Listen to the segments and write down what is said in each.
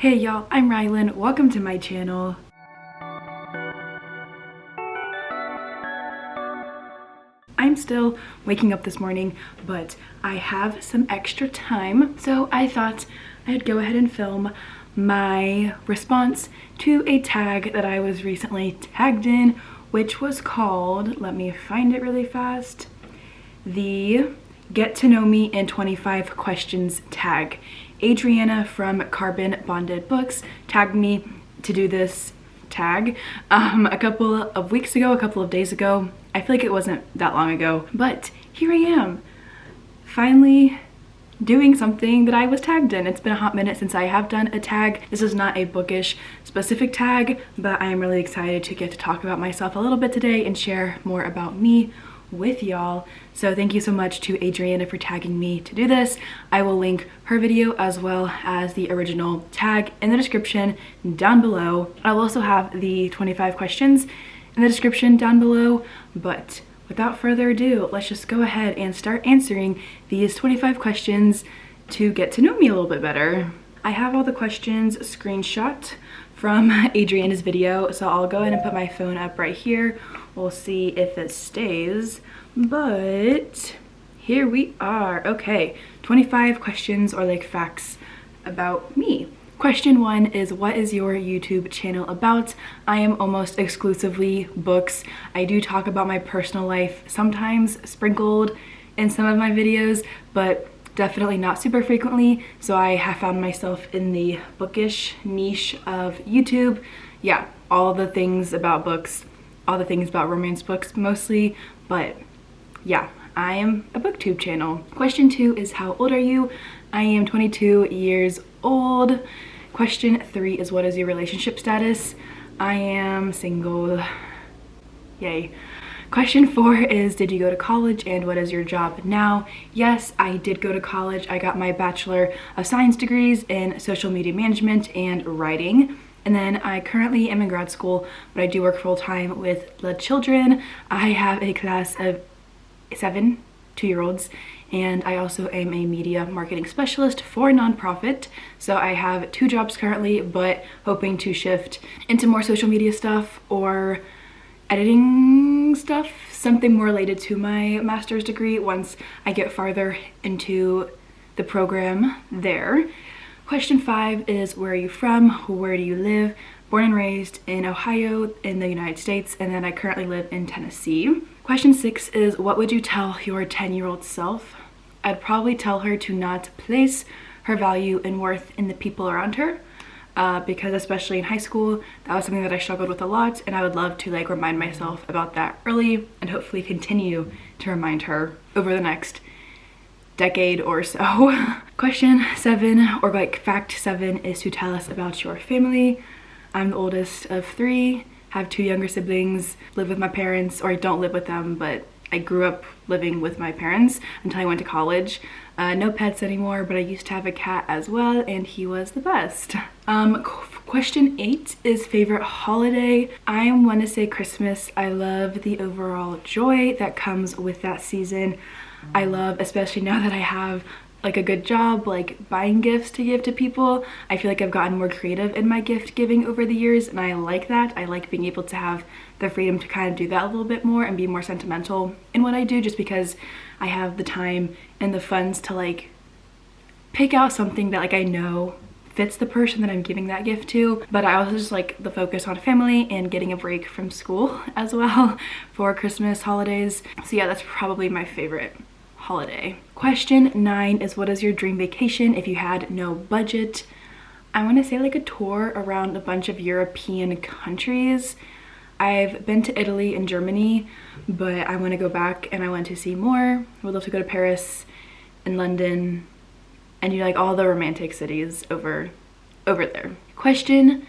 Hey y'all, I'm Rylan. Welcome to my channel. I'm still waking up this morning, but I have some extra time, so I thought I'd go ahead and film my response to a tag that I was recently tagged in, which was called, let me find it really fast, the Get to Know Me in 25 Questions tag. Adriana from Carbon Bonded Books tagged me to do this tag a couple of weeks ago, a couple of days ago. I feel like it wasn't that long ago, but here I am, finally doing something that I was tagged in. It's been a hot minute since I have done a tag. This is not a bookish specific tag, but I am really excited to get to talk about myself a little bit today and share more about me with y'all. So thank you so much to Adriana for tagging me to do this. I will link her video as well as the original tag in the description down below. I'll also have the 25 questions in the description down below, but without further ado, let's just go ahead and start answering these 25 questions to get to know me a little bit better. I have all the questions screenshot from Adriana's video, so I'll go ahead and put my phone up right here. We'll see if it stays, but here we are. Okay, 25 questions or like facts about me. Question 1 is, what is your YouTube channel about? I am almost exclusively books. I do talk about my personal life sometimes sprinkled in some of my videos, but definitely not super frequently. So I have found myself in the bookish niche of YouTube. Yeah, all the things about books, all the things about romance books mostly, but yeah, I am a booktube channel. Question 2 is, how old are you? I am 22 years old. Question 3 is, what is your relationship status? I am single. Yay. Question 4 is, did you go to college and what is your job now? Yes, I did go to college. I got my Bachelor of Science degrees in social media management and writing. And then I currently am in grad school, but I do work full-time with the children. I have a class of 7 2-year-olds, and I also am a media marketing specialist for a nonprofit. So I have 2 jobs currently, but hoping to shift into more social media stuff or editing stuff, something more related to my master's degree once I get farther into the program there. Question 5 is, where are you from? Where do you live? Born and raised in Ohio in the United States, and then I currently live in Tennessee. Question 6 is, what would you tell your 10-year-old self? I'd probably tell her to not place her value and worth in the people around her, because especially in high school, that was something that I struggled with a lot, and I would love to like remind myself about that early and hopefully continue to remind her over the next decade or so. Question 7, or like fact 7, is to tell us about your family. I'm the oldest of 3, have 2 younger siblings, live with my parents, or I don't live with them, but I grew up living with my parents until I went to college. No pets anymore, but I used to have a cat as well, and he was the best. Question 8 is favorite holiday. I want to say Christmas. I love the overall joy that comes with that season. I love, especially now that I have like a good job, like buying gifts to give to people. I feel like I've gotten more creative in my gift giving over the years, and I like that. I like being able to have the freedom to kind of do that a little bit more and be more sentimental in what I do, just because I have the time and the funds to like pick out something that like I know fits the person that I'm giving that gift to. But I also just like the focus on family and getting a break from school as well for Christmas holidays. So yeah, that's probably my favorite holiday. Question 9 is, what is your dream vacation if you had no budget? I want to say like a tour around a bunch of European countries. I've been to Italy and Germany, but I want to go back and I want to see more. I would love to go to Paris and London and do like all the romantic cities over there. Question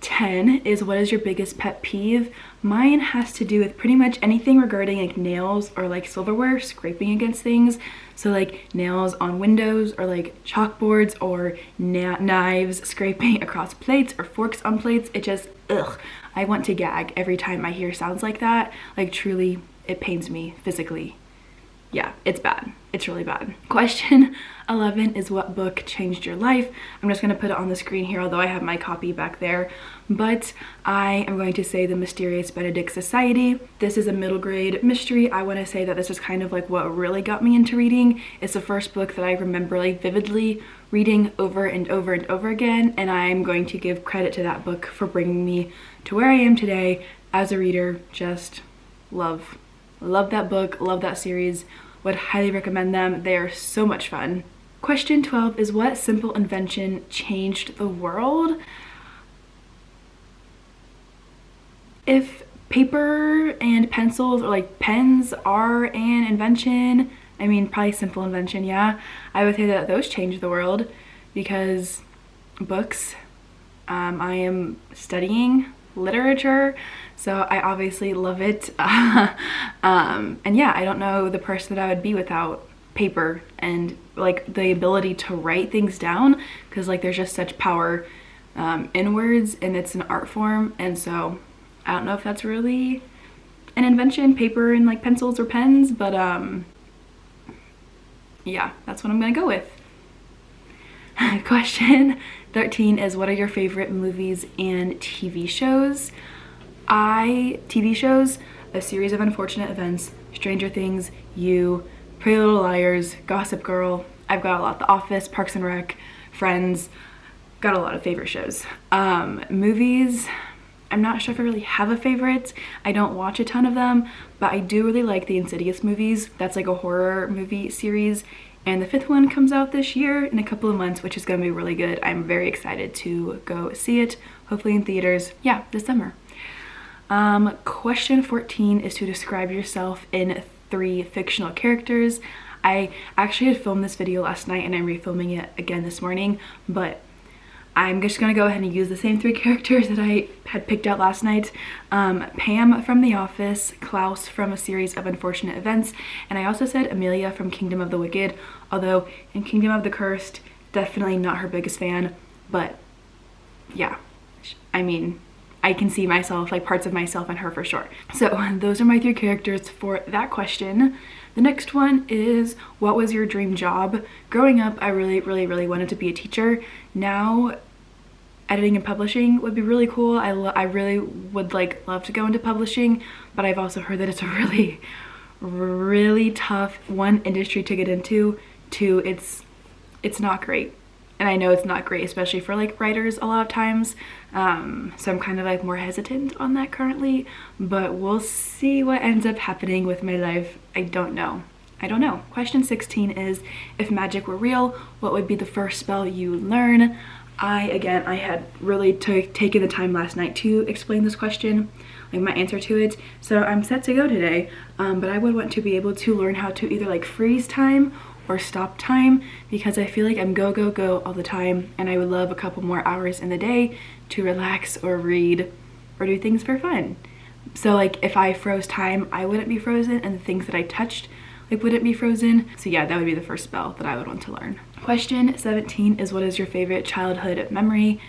10 is, what is your biggest pet peeve? Mine has to do with pretty much anything regarding like nails or like silverware scraping against things. So like nails on windows or like chalkboards or knives scraping across plates or forks on plates. It just, ugh. I want to gag every time I hear sounds like that. Like truly, it pains me physically. yeah, it's bad. It's really bad. Question 11 is what book changed your life? I'm just gonna put it on the screen here, although I have my copy back there, but I am going to say The Mysterious Benedict Society. This is a middle grade mystery. I wanna say that this is kind of like what really got me into reading. It's the first book that I remember like vividly reading over and over and over again, and I'm going to give credit to that book for bringing me to where I am today as a reader. Just love that book, love that series. Would highly recommend them. They are so much fun. Question 12 is what simple invention changed the world? If paper and pencils or like pens are an invention, I mean probably simple invention, yeah, I would say that those changed the world because books, I am studying literature, so I obviously love it. And yeah, I don't know the person that I would be without paper and like the ability to write things down, because like there's just such power in words, and it's an art form, and so I don't know if that's really an invention, paper and like pencils or pens, but yeah, that's what I'm gonna go with. Question 13 is what are your favorite movies and TV shows? TV shows, A Series of Unfortunate Events, Stranger Things, You, Pretty Little Liars, Gossip Girl. I've got a lot. The Office, Parks and Rec, Friends. Got a lot of favorite shows. Movies, I'm not sure if I really have a favorite. I don't watch a ton of them, but I do really like the Insidious movies. That's like a horror movie series. And the 5th one comes out this year in a couple of months, which is gonna be really good. I'm very excited to go see it, hopefully in theaters, yeah, this summer. Question 14 is to describe yourself in 3 fictional characters. I actually had filmed this video last night and I'm refilming it again this morning, but I'm just gonna go ahead and use the same 3 characters that I had picked out last night. Pam from The Office, Klaus from A Series of Unfortunate Events, and I also said Amelia from Kingdom of the Wicked, although in Kingdom of the Cursed, definitely not her biggest fan, but yeah, I mean, I can see myself, like parts of myself in her for sure. So those are my 3 characters for that question. The next one is, what was your dream job? Growing up, I really wanted to be a teacher. Now, editing and publishing would be really cool. I really would like love to go into publishing, but I've also heard that it's a really tough, 1, industry to get into, 2, it's not great. And I know it's not great, especially for like writers a lot of times. So I'm kind of like more hesitant on that currently, but we'll see what ends up happening with my life. I don't know. Question 16 is, if magic were real, what would be the first spell you learn? I had really taken the time last night to explain this question, like my answer to it. So I'm set to go today, but I would want to be able to learn how to either like freeze time or stop time, because I feel like I'm go all the time, and I would love a couple more hours in the day to relax or read or do things for fun. So like if I froze time, I wouldn't be frozen, and the things that I touched like wouldn't be frozen. So yeah, that would be the first spell that I would want to learn. Question 17 is, what is your favorite childhood memory?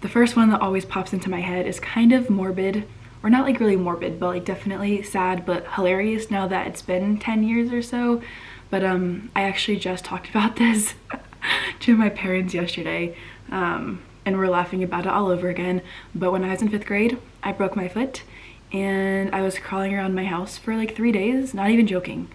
The first one that always pops into my head is kind of morbid, or not like really morbid, but like definitely sad but hilarious now that it's been 10 years or so. But I actually just talked about this to my parents yesterday, and we're laughing about it all over again. But when I was in 5th grade, I broke my foot, and I was crawling around my house for like 3 days, not even joking,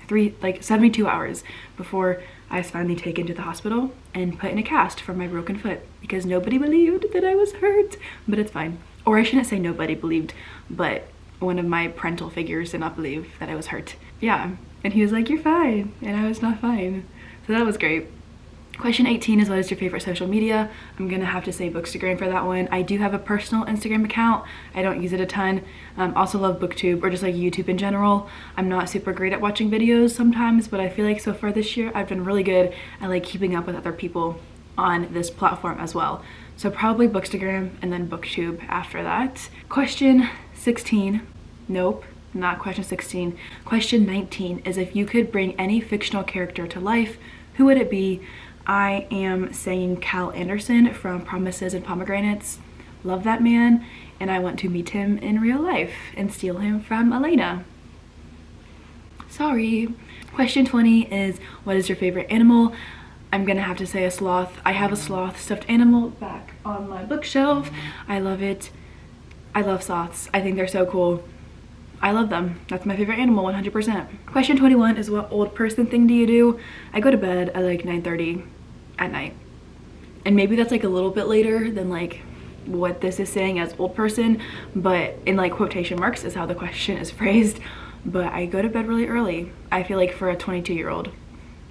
72 hours before I was finally taken to the hospital and put in a cast for my broken foot, because nobody believed that I was hurt, but it's fine. Or I shouldn't say nobody believed, but one of my parental figures did not believe that I was hurt. Yeah, and he was like, you're fine, and I was not fine. So that was great. Question 18 is, what is your favorite social media? I'm gonna have to say Bookstagram for that one. I do have a personal Instagram account. I don't use it a ton. Also love Booktube, or just like YouTube in general. I'm not super great at watching videos sometimes, but I feel like so far this year I've been really good at like keeping up with other people on this platform as well. So probably Bookstagram and then Booktube after that. Question 16, nope, not question 16. Question 19 is, if you could bring any fictional character to life, who would it be? I am saying Cal Anderson from Promises and Pomegranates. Love that man, and I want to meet him in real life and steal him from Elena. Sorry. Question 20 is, what is your favorite animal? I'm gonna have to say a sloth. I have a sloth stuffed animal back on my bookshelf. I love it. I love sloths. I think they're so cool. I love them. That's my favorite animal, 100%. Question 21 is, what old person thing do you do? I go to bed at like 9:30 at night. And maybe that's like a little bit later than like what this is saying as old person, but in like quotation marks is how the question is phrased. But I go to bed really early. I feel like for a 22-year-old.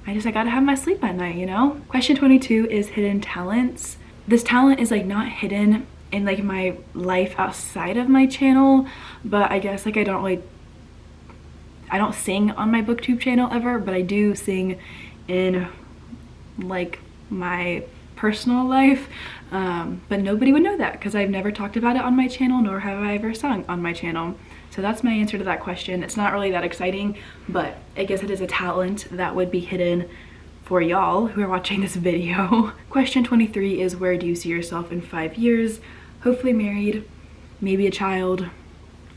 I gotta have my sleep at night, you know? Question 22 is hidden talents. This talent is like not hidden in like my life outside of my channel, but I guess like I don't sing on my booktube channel ever, but I do sing in like my personal life, but nobody would know that because I've never talked about it on my channel, nor have I ever sung on my channel. So that's my answer to that question. It's not really that exciting, but I guess it is a talent that would be hidden for y'all who are watching this video. Question 23 is, where do you see yourself in 5 years? Hopefully married, maybe a child.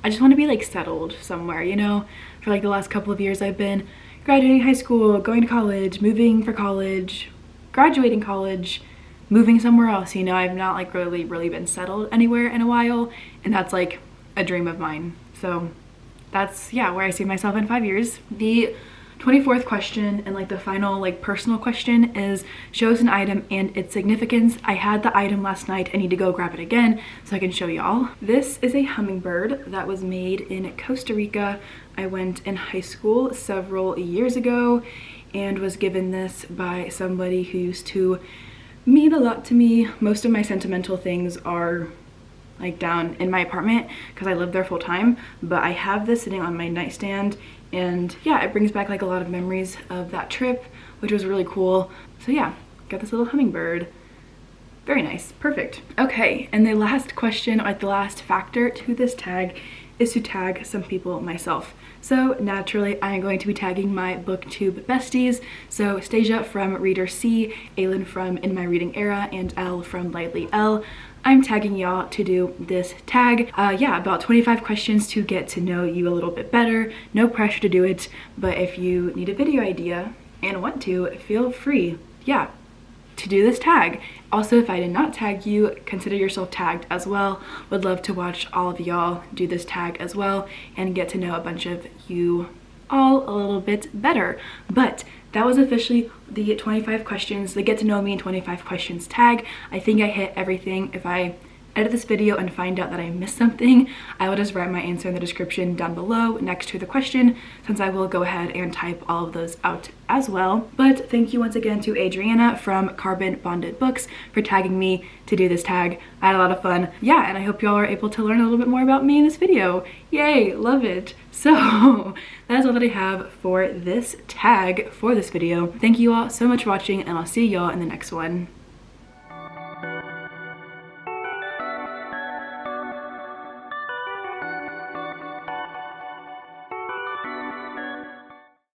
I just want to be like settled somewhere, you know? For like the last couple of years I've been graduating high school, going to college, moving for college, graduating college, moving somewhere else, you know? I've not like really been settled anywhere in a while, and that's like a dream of mine. So that's, yeah, where I see myself in 5 years. The 24th question and like the final like personal question is, show us an item and its significance. I had the item last night. I need to go grab it again so I can show y'all. This is a hummingbird that was made in Costa Rica. I went in high school several years ago and was given this by somebody who used to mean a lot to me. Most of my sentimental things are like down in my apartment because I live there full time, but I have this sitting on my nightstand, and yeah, it brings back like a lot of memories of that trip, which was really cool. So yeah, got this little hummingbird. Very nice, perfect. Okay, and the last question, like the last factor to this tag, is to tag some people myself. So naturally, I am going to be tagging my booktube besties. So Stasia from Reader C, Aylin from In My Reading Era, and Elle from Lightly Elle. I'm tagging y'all to do this tag. Yeah, about 25 questions to get to know you a little bit better. No pressure to do it, but if you need a video idea and want to, feel free, yeah, to do this tag. Also, if I did not tag you, consider yourself tagged as well. Would love to watch all of y'all do this tag as well and get to know a bunch of you all a little bit better. But that was officially the 25 questions, the get to know me in 25 questions tag. I think I hit everything. If I edit this video and find out that I missed something, I will just write my answer in the description down below next to the question, since I will go ahead and type all of those out as well. But thank you once again to Adriana from Carbon Bonded Books for tagging me to do this tag. I had a lot of fun. Yeah, and I hope y'all are able to learn a little bit more about me in this video. Yay, love it. So that is all that I have for this tag for this video. Thank you all so much for watching, and I'll see y'all in the next one.